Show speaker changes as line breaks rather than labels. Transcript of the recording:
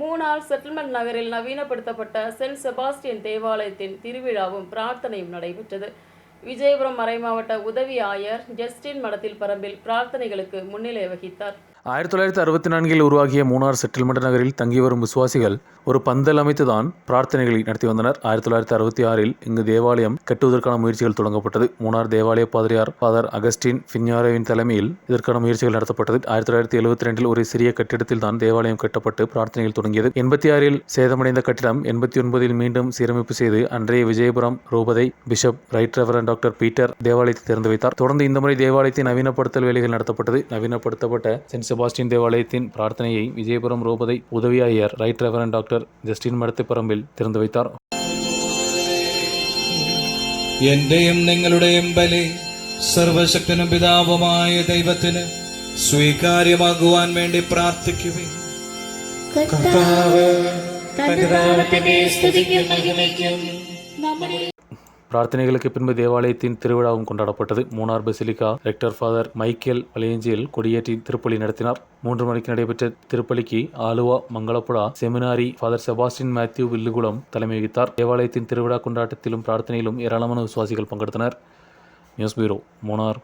Munnar settlement நகரில் நவீனப்படுத்தப்பட்ட send Sebastian தேவாலயத்தின் திருவிழாவும் பிரார்த்தனையும் நடைபெற்றது. விஜயபுரம் மறைமாவட்ட உதவி ஆயர் ஜஸ்டின் மடத்தில் பரம்பில் பிரார்த்தனைகளுக்கு முன்னிலை வகித்தார்.
1964 உருவாகிய மூணார் செட்டில்மெண்ட் நகரில் தங்கி வரும் விசுவாசிகள் ஒரு பந்தல் அமைத்துதான் பிரார்த்தனைகளை நடத்தி வந்தனர். 1966 இங்கு தேவாலயம் கட்டுவதற்கான முயற்சிகள் தொடங்கப்பட்டது. மூணார் தேவாலய பாதிரியார் ஃபாதர் அகஸ்டின் பின்யாரோவின் தலைமையில் இதற்கான முயற்சிகள் நடத்தப்பட்டது. 1972 ஒரு சிறிய கட்டிடத்தில் தான் தேவாலயம் கட்டப்பட்டு பிரார்த்தனைகள் தொடங்கியது. 86 சேதமடைந்த கட்டிடம் 89 மீண்டும் சீரமைப்பு செய்து அன்றைய விஜயபுரம் ரூபதை bishop right reverend doctor Peter தேவாலயத்தை திறந்து வைத்தார். தொடர்ந்து இந்த முறை தேவாலயத்தின் நவீனப்படுத்தல் வேலைகள் நடத்தப்பட்டது. நவீனப்படுத்தப்பட்ட சென்ட் செபாஸ்டியன் தேவாலயத்தின் பிரார்த்தனையை விஜயபுரம் ரூபதை உதவி ஆயர் right reverend doctor Justin Madathiparambil തിറന്നു വയ്ത്താർ.
എന്റെയും നിങ്ങളുടെയും ബലി സർവശക്തനും പിതാവുമായ ദൈവത്തിന് സ്വീകാര്യമാകുവാൻ വേണ്ടി പ്രാർത്ഥിക്കുവിൻ.
பிரார்த்தனைகளுக்கு பின்பு தேவாலயத்தின் திருவிழாவும் கொண்டாடப்பட்டது. மூணார் பெசிலிகா ரெக்டர் ஃபாதர் மைக்கேல் வலையஞ்சியில் கொடியேற்றி திருப்பலி நடத்தினார். 3 மணிக்கு நடைபெற்ற திருப்பலிக்கு Aluva மங்களப்புழா seminary father Sebastian Matthew வில்லுகுளம் தலைமை வகித்தார். தேவாலயத்தின் திருவிழா கொண்டாட்டத்திலும் பிரார்த்தனையிலும் ஏராளமான விசுவாசிகள் பங்கெடுத்தனர். News bureau, Munnar.